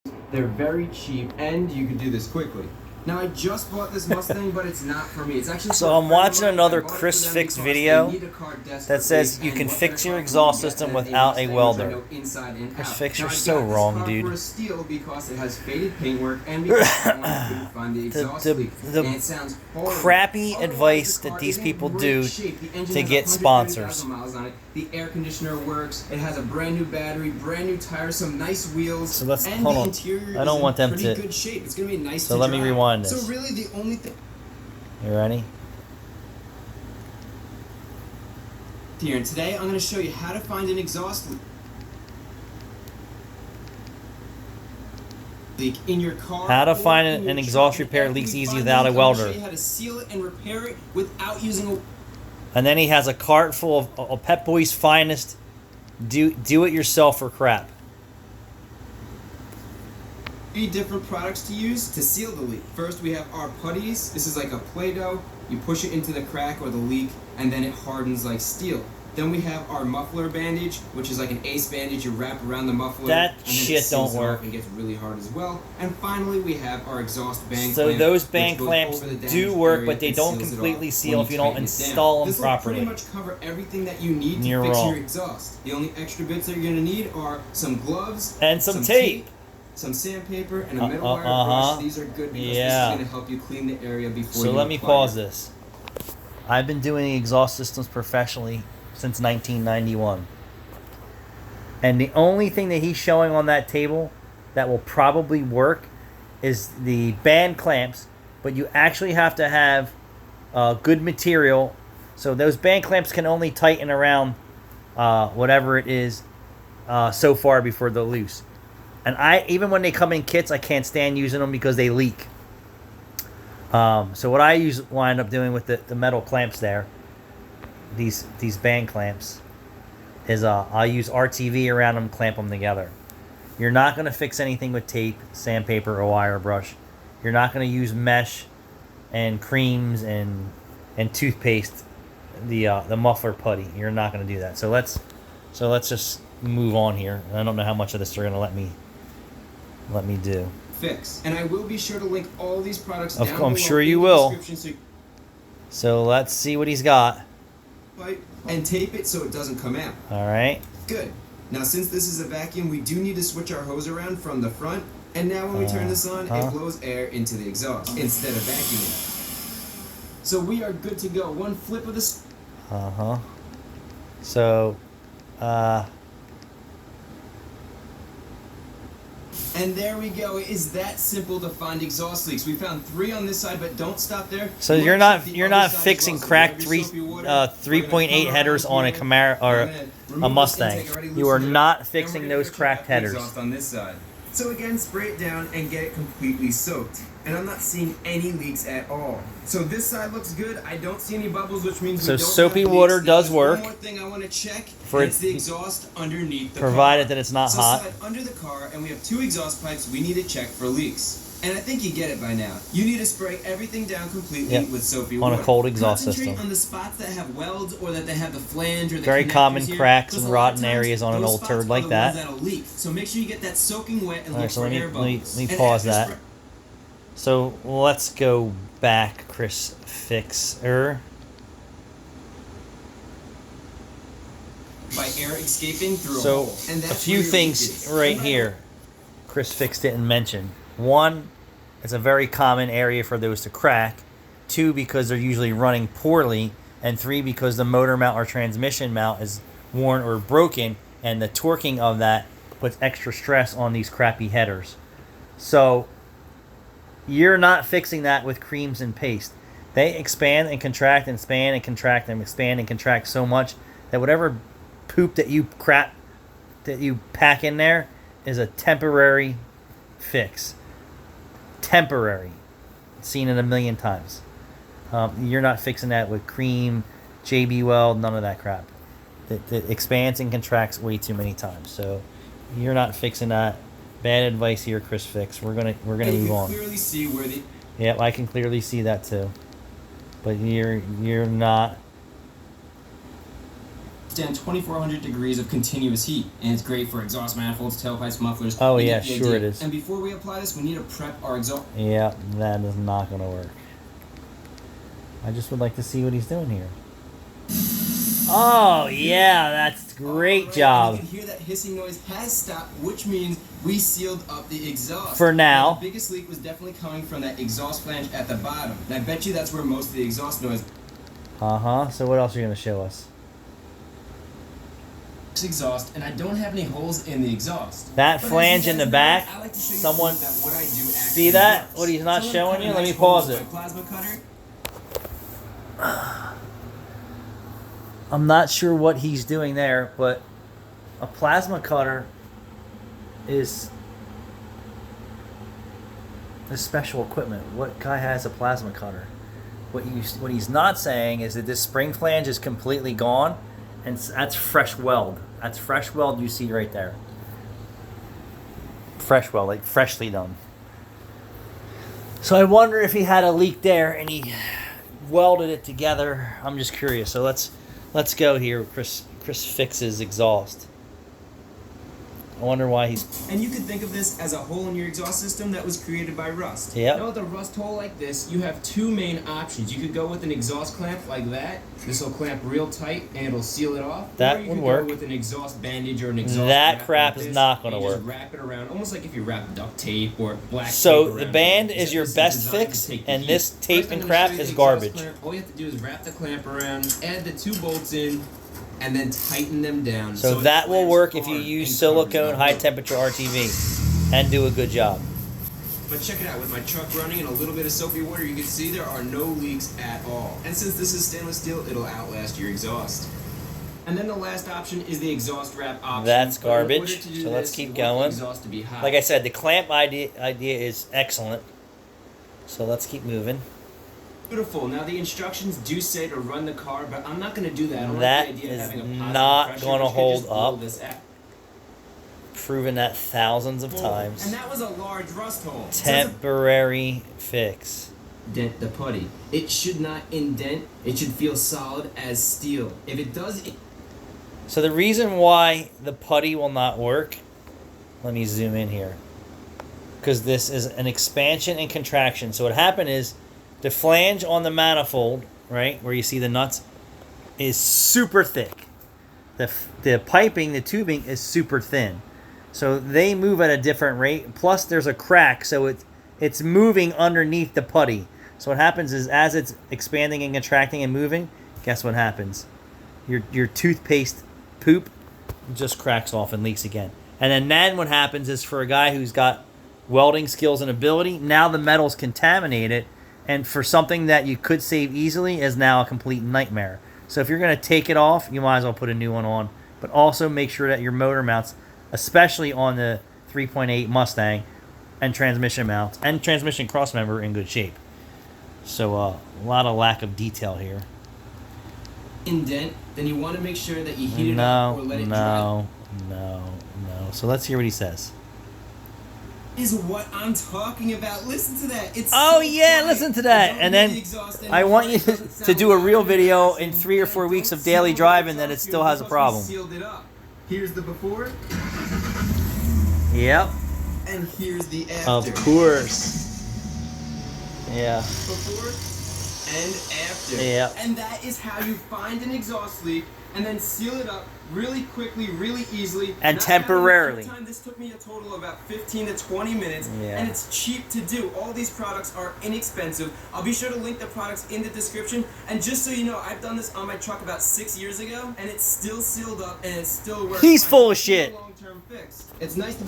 They're very cheap, and you can do this quickly. Now, I just bought this Mustang, but it's not for me. It's actually So I'm watching another Chris Fix video that says you can fix your exhaust system without a welder. Chris Fix, you're so wrong, dude. The crappy advice that these people do to get sponsors. The air conditioner works. It has a brand new battery, brand new tires, some nice wheels. So let's hold on. I don't want them to. Good shape. It's gonna be nice. So let me rewind this. So really, the only thing. You ready? Here, and today I'm going to show you how to find an exhaust leak in your car. How to find an exhaust repair leaks easy without a welder. I'll show you how to seal it and repair it without using a. And then he has a cart full of Pep Boys' finest do-it-yourself for crap. 3 different products to use to seal the leak. First, we have our putties. This is like a Play-Doh. You push it into the crack or the leak, and then it hardens like steel. Then we have our muffler bandage, which is like an ace bandage you wrap around the muffler. That and shit don't work. It gets really hard as well. And finally, we have our exhaust band So clamp, those band clamps do work, but they don't completely seal if you don't install them properly. This will pretty much cover everything that you need to fix your exhaust. The only extra bits that you're going to need are some gloves and some tape. Some sandpaper and a metal wire brush. These are good because this is going to help you clean the area before you So let me pause this. I've been doing exhaust systems professionally since 1991. And the only thing that he's showing on that table that will probably work is the band clamps, but you actually have to have good material. So those band clamps can only tighten around whatever it is so far before they're loose. And even when they come in kits, I can't stand using them because they leak. So what I wind up doing with the metal clamps there, these band clamps, is I'll use RTV around them, clamp them together. You're not going to fix anything with tape, sandpaper, or wire brush. You're not going to use mesh and creams and toothpaste, the muffler putty. You're not going to do that. So let's just move on here. I don't know how much of this they're going to let me do. Fix. And I will be sure to link all these products down below. I'm sure you will. So let's see what he's got. And tape it so it doesn't come out. All right. Good. Now, since this is a vacuum, we do need to switch our hose around from the front. And now when we turn this on, it blows air into the exhaust instead of vacuuming. So we are good to go. One flip of this. So, and there we go. It is that simple to find exhaust leaks. We found 3 on this side, but don't stop there. So you're not fixing cracked 3.8 headers on a Camaro or a Mustang. You are not fixing those cracked headers. On this side. So again, spray it down and get it completely soaked. And I'm not seeing any leaks at all. So this side looks good. I don't see any bubbles, which means so soapy water does work. One more thing I want to check is the exhaust underneath the provided car. that it's not hot. Slide under the car, and we have 2 exhaust pipes we need to check for leaks. And I think you get it by now. You need to spray everything down completely with soapy water. On a cold exhaust Concentrate system. On the spots that have welds or that they have the flange or the very common here, cracks and rotten areas on an old turd like that. Leak. So make sure you get that soaking wet and look for air bubbles. Let me pause that. So let's go back, Chris Fixer. By air escaping through a hole. And a few things right here Chris Fix didn't mention. 1, it's a very common area for those to crack. 2, because they're usually running poorly. And 3, because the motor mount or transmission mount is worn or broken, and the torquing of that puts extra stress on these crappy headers. So you're not fixing that with creams and paste. They expand and contract and expand and contract and expand and contract so much that whatever poop that you pack in there is a temporary fix. Temporary. Seen it a million times. You're not fixing that with cream, JB Weld, none of that crap. It expands and contracts way too many times. So you're not fixing that. Bad advice here, Chris Fix. We're gonna move on. Clearly see where the. Yep, I can clearly see that too. But you're not. stand 2,400 degrees of continuous heat, and it's great for exhaust manifolds, tailpipes, mufflers. Oh You yeah, get the sure idea. it is. And before we apply this, we need to prep our exhaust. Yeah, that is not going to work. I just would like to see what he's doing here. Oh yeah, that's great job. You can hear that hissing noise has stopped, which means we sealed up the exhaust. For now. The biggest leak was definitely coming from that exhaust flange at the bottom. And I bet you that's where most of the exhaust noise. So what else are you going to show us? Exhaust, and I don't have any holes in the exhaust. That But flange in the back. I like to show you Someone that what I do see actually that? works. What he's not So I'm showing gonna you? cut Let a me nice hole pause with it. my plasma cutter. I'm not sure what he's doing there, but a plasma cutter is special equipment. What guy has a plasma cutter? What he's not saying is that this spring flange is completely gone, and that's fresh weld. That's fresh weld you see right there. Fresh weld, like freshly done. So I wonder if he had a leak there and he welded it together. I'm just curious. So let's go here. Chris fixes exhaust. I wonder why he's... And you could think of this as a hole in your exhaust system that was created by rust. Yep. Now with a rust hole like this, you have two main options. You could go with an exhaust clamp like that. This will clamp real tight and it'll seal it off. That or you would could work. go with an exhaust bandage or an exhaust That wrap crap like is this, not gonna and you work. Just wrap it around, almost like if you wrap duct tape or black tape So around the it. band Except is your this best designed to fix, take the and heat. this tape First, I'm and gonna show crap you the is exhaust garbage. clamp. All you have to do is wrap the clamp around, add the two bolts in, and then tighten them down. So it that will clamps work if hard you use and covers silicone the high hook. temperature RTV and do a good job. But check it out, with my truck running and a little bit of soapy water, you can see there are no leaks at all. And since this is stainless steel, it'll outlast your exhaust. And then the last option is the exhaust wrap option. That's But in order garbage. to do So let's this, keep you want the going. exhaust to be hot. Like I said, the clamp idea is excellent. So let's keep moving. Beautiful. Now the instructions do say to run the car, but I'm not going to do that. I don't That like the idea of is having a positive not pressure, gonna which could hold just blow up. this out. Proven that thousands of times. And that was a large rust hole. Temporary fix. Dent the putty. It should not indent. It should feel solid as steel. If it does, So the reason why the putty will not work, let me zoom in here, because this is an expansion and contraction. So what happened is the flange on the manifold, right, where you see the nuts, is super thick. The piping, the tubing is super thin. So they move at a different rate. Plus there's a crack, so it's moving underneath the putty. So what happens is as it's expanding and contracting and moving, guess what happens? Your toothpaste poop just cracks off and leaks again. And then what happens is for a guy who's got welding skills and ability, now the metal's contaminated, and for something that you could save easily is now a complete nightmare. So if you're going to take it off, you might as well put a new one on. But also make sure that your motor mounts, especially on the 3.8 Mustang, and transmission mounts, and transmission crossmember in good shape. So a lot of lack of detail here. indent, then you want to make sure that you heat it up or let it dry. No. So let's hear what he says. Is what I'm talking about. Listen to that. It's Oh so yeah, quiet. listen to that. Don't And hear then the exhaust I anymore. want you It doesn't to sound do a real loud. video in 3 or 4 weeks of daily driving that it still has a problem. Sealed it up. Here's the before, Yep. and here's the after. Of course. Yeah. Before and after. Yeah. And that is how you find an exhaust leak and then seal it up really quickly, really easily. And Not temporarily. counting the time, this took me a total of about 15 to 20 minutes. Yeah. And it's cheap to do. All these products are inexpensive. I'll be sure to link the products in the description. And just so you know, I've done this on my truck about 6 years ago, and it's still sealed up and it still works. He's fine. full of It's still a shit. long-term fix. It's nice to be